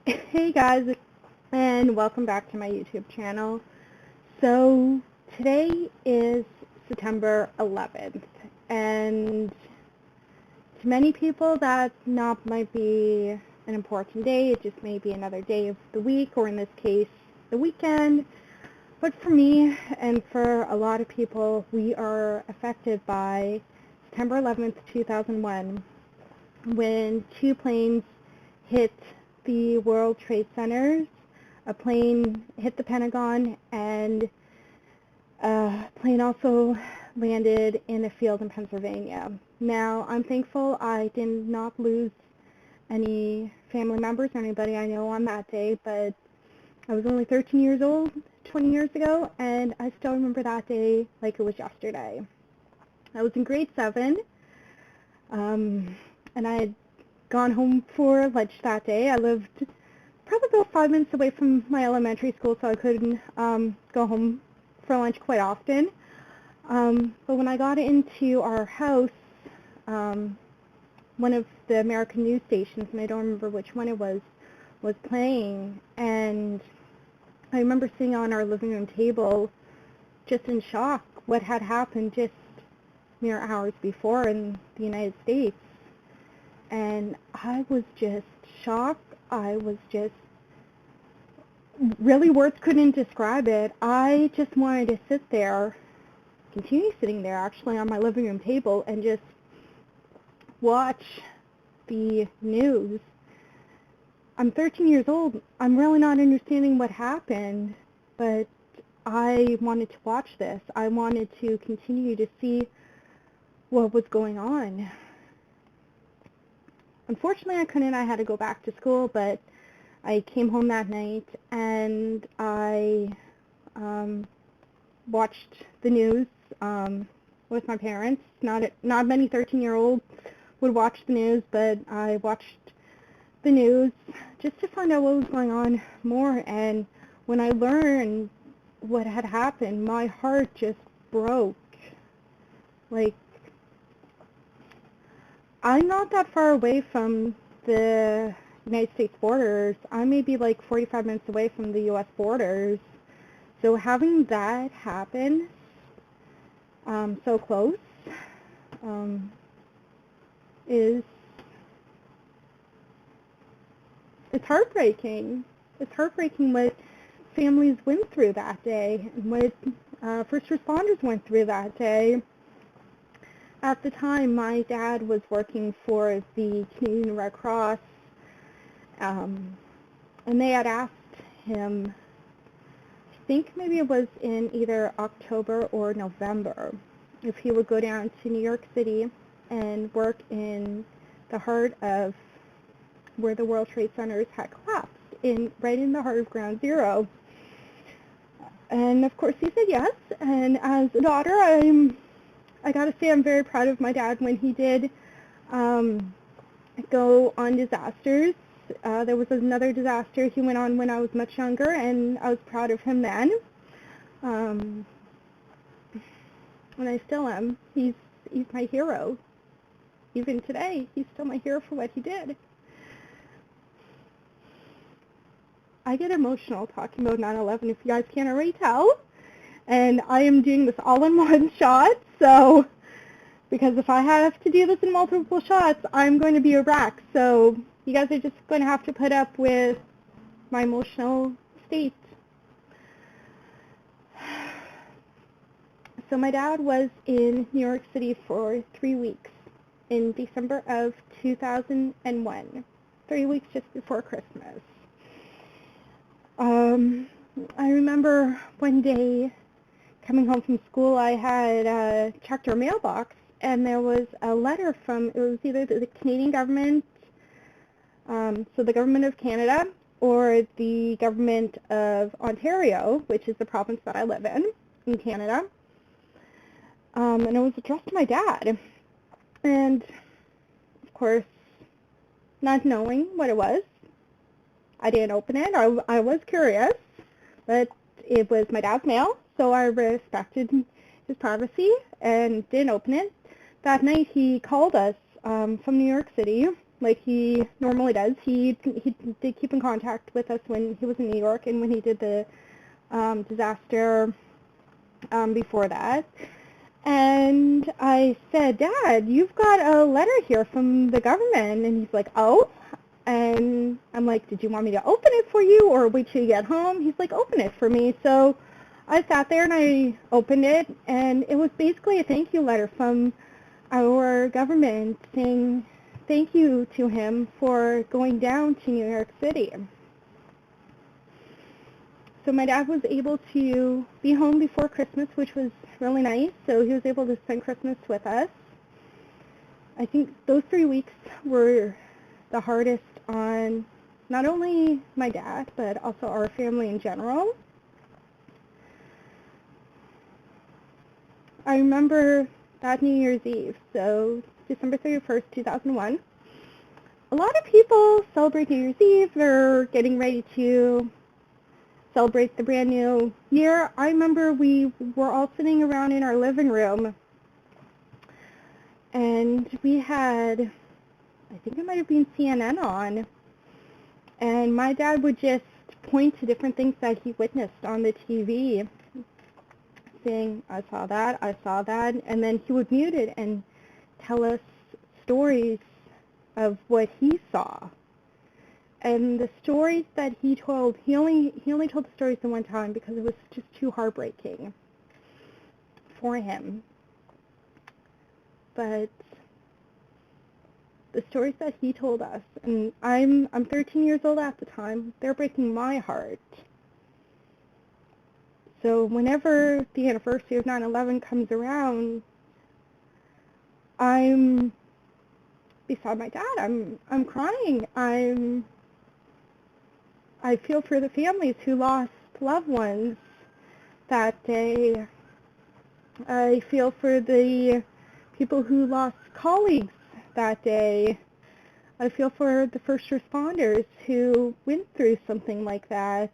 Hey guys, and welcome back to my YouTube channel. So today is September 11th, and to many people that not might be an important day. It just may be another day of the week, or in this case, the weekend. But for me and for a lot of people, we are affected by September 11th, 2001, when two planes hit the World Trade Centers. A plane hit the Pentagon, and a plane also landed in a field in Pennsylvania. Now, I'm thankful I did not lose any family members or anybody I know on that day, but I was only 13 years old 20 years ago, and I still remember that day like it was yesterday. I was in grade 7, and I had gone home for lunch that day. I lived probably about 5 minutes away from my elementary school, so I couldn't go home for lunch quite often. But when I got into our house, one of the American news stations, and I don't remember which one it was playing, and I remember sitting on our living room table just in shock what had happened just mere hours before in the United States. And I was just shocked. I was just, really words couldn't describe it. I just wanted to sit there, continue sitting there actually on my living room table, and just watch the news. I'm 13 years old. I'm really not understanding what happened, but I wanted to watch this. I wanted to continue to see what was going on. Unfortunately, I couldn't. I had to go back to school, but I came home that night and I watched the news with my parents. Not many 13-year-olds would watch the news, but I watched the news just to find out what was going on more. And when I learned what had happened, my heart just broke. Like, I'm not that far away from the United States borders. I may be like 45 minutes away from the U.S. borders. So having that happen so close is, it's heartbreaking. It's heartbreaking what families went through that day and what first responders went through that day. At the time, my dad was working for the Canadian Red Cross, and they had asked him, I think maybe it was in either October or November, if he would go down to New York City and work in the heart of where the World Trade Centers had collapsed, right in the heart of Ground Zero. And of course he said yes, and as a daughter, I gotta say I'm very proud of my dad when he did go on disasters. There was another disaster he went on when I was much younger, and I was proud of him then. And I still am. He's my hero. Even today, he's still my hero for what he did. I get emotional talking about 9/11, if you guys can't already tell. And I am doing this all in one shot, so, because if I have to do this in multiple shots, I'm going to be a wreck. So you guys are just going to have to put up with my emotional state. So my dad was in New York City for 3 weeks in December of 2001, 3 weeks just before Christmas. I remember one day coming home from school, I had checked our mailbox, and there was a letter from, it was either the Canadian government, so the government of Canada, or the government of Ontario, which is the province that I live in Canada. And it was addressed to my dad. And, of course, not knowing what it was, I didn't open it. I was curious, but it was my dad's mail, so I respected his privacy and didn't open it. That night he called us from New York City, like he normally does. He did keep in contact with us when he was in New York and when he did the disaster before that. And I said, Dad, you've got a letter here from the government. And he's like, oh? And I'm like, did you want me to open it for you or wait till you get home? He's like, open it for me. So I sat there and I opened it, and it was basically a thank you letter from our government saying thank you to him for going down to New York City. So my dad was able to be home before Christmas, which was really nice. So he was able to spend Christmas with us. I think those 3 weeks were the hardest on not only my dad, but also our family in general. I remember that New Year's Eve, so December 31st, 2001. A lot of people celebrate New Year's Eve. They're getting ready to celebrate the brand new year. I remember we were all sitting around in our living room, and we had, I think it might have been CNN on, and my dad would just point to different things that he witnessed on the TV, saying, I saw that, and then he would mute it and tell us stories of what he saw. And the stories that he told, he only told the stories the one time because it was just too heartbreaking for him. But the stories that he told us, and I'm 13 years old at the time, they're breaking my heart. So whenever the anniversary of 9/11 comes around, I'm beside my dad. I'm crying. I feel for the families who lost loved ones that day. I feel for the people who lost colleagues that day. I feel for the first responders who went through something like that.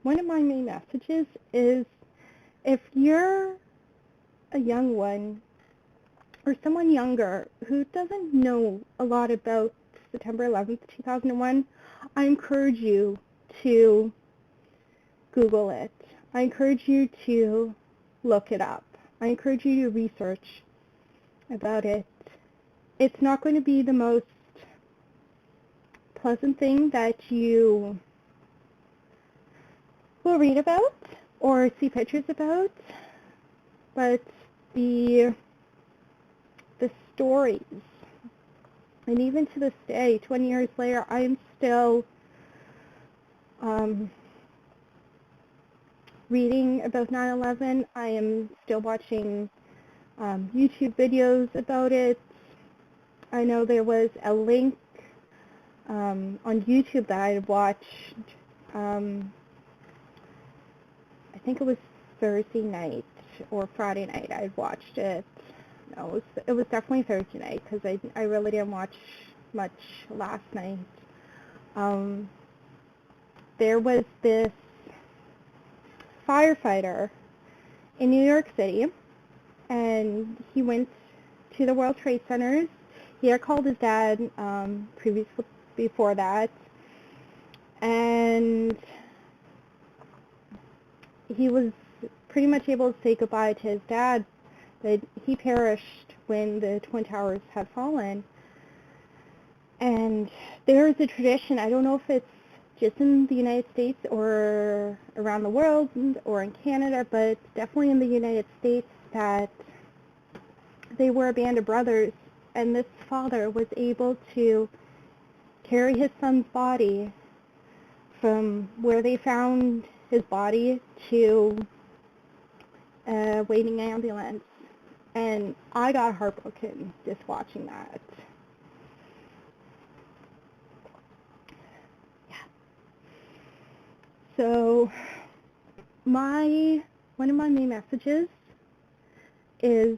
One of my main messages is, if you're a young one or someone younger who doesn't know a lot about September 11th, 2001, I encourage you to Google it. I encourage you to look it up. I encourage you to research about it. It's not going to be the most pleasant thing that you will read about or see pictures about, but the stories, and even to this day, 20 years later, I am still reading about 9/11. I am still watching YouTube videos about it. I know there was a link on YouTube that I had watched, I think it was Thursday night or Friday night I watched it. No, it was definitely Thursday night because I really didn't watch much last night. There was this firefighter in New York City, and he went to the World Trade Centers. He had called his dad previously before that, and he was pretty much able to say goodbye to his dad, that he perished when the Twin Towers had fallen. And there is a tradition, I don't know if it's just in the United States or around the world or in Canada, but definitely in the United States, that they were a band of brothers, and this father was able to carry his son's body from where they found his body to a waiting ambulance. And I got heartbroken just watching that. Yeah. So one of my main messages is,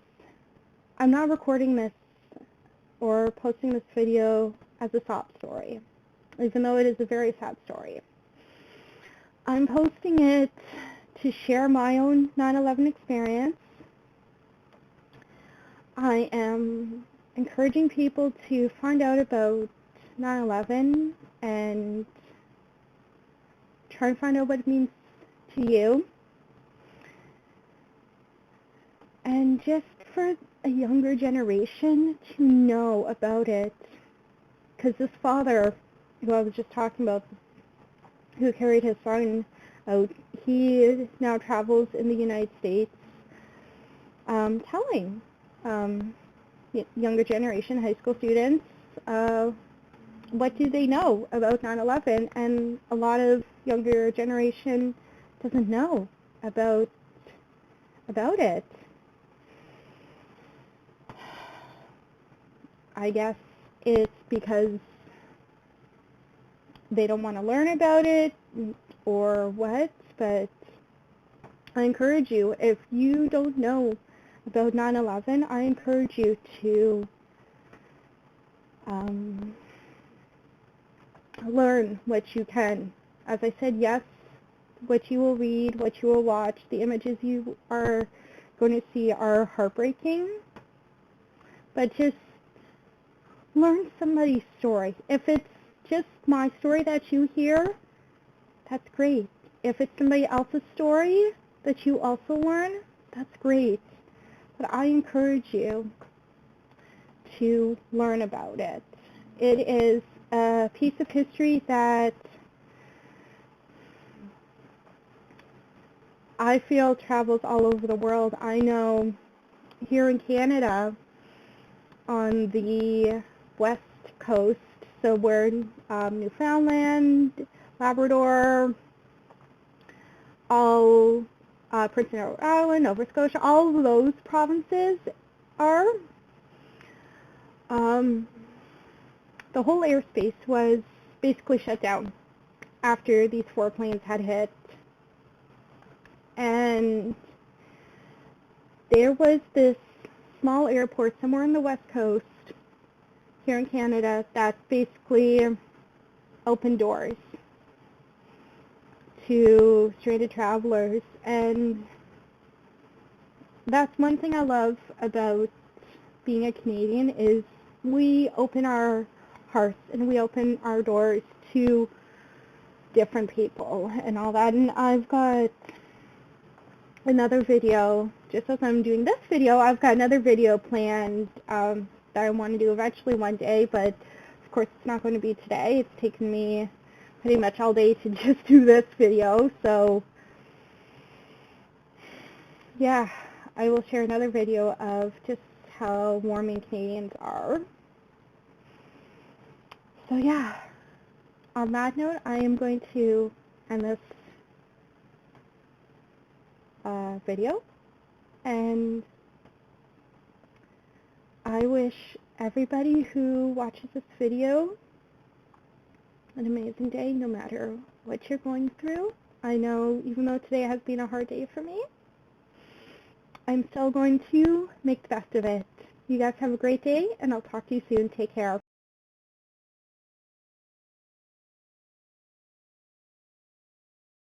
I'm not recording this or posting this video as a sob story, even though it is a very sad story. I'm posting it to share my own 9/11 experience, I am encouraging people to find out about 9/11 and try and find out what it means to you. And just for a younger generation to know about it. Because this father, who I was just talking about, who carried his son out, he now travels in the United States telling younger generation, high school students, what do they know about 9/11, and a lot of younger generation doesn't know about it. I guess it's because they don't want to learn about it or what, but I encourage you, if you don't know about 9/11, I encourage you to learn what you can. As I said, yes, what you will read, what you will watch, the images you are going to see are heartbreaking, but just learn somebody's story. If it's just my story that you hear, that's great. If it's somebody else's story that you also learn, that's great. But I encourage you to learn about it. It is a piece of history that I feel travels all over the world. I know here in Canada, on the west coast, so we're in Newfoundland, Labrador, all Prince Edward Island, Nova Scotia, all of those provinces are. The whole airspace was basically shut down after these 4 planes had hit. And there was this small airport somewhere on the west coast here in Canada that basically opened doors to stranded travelers. And that's one thing I love about being a Canadian, is we open our hearts and we open our doors to different people and all that. And I've got another video, just as I'm doing this video, I've got another video planned that I want to do eventually one day, but of course it's not going to be today. It's taken me pretty much all day to just do this video, so yeah, I will share another video of just how warming Canadians are. So yeah, on that note, I am going to end this video, and I wish everybody who watches this video an amazing day, no matter what you're going through. I know, even though today has been a hard day for me, I'm still going to make the best of it. You guys have a great day, and I'll talk to you soon. Take care.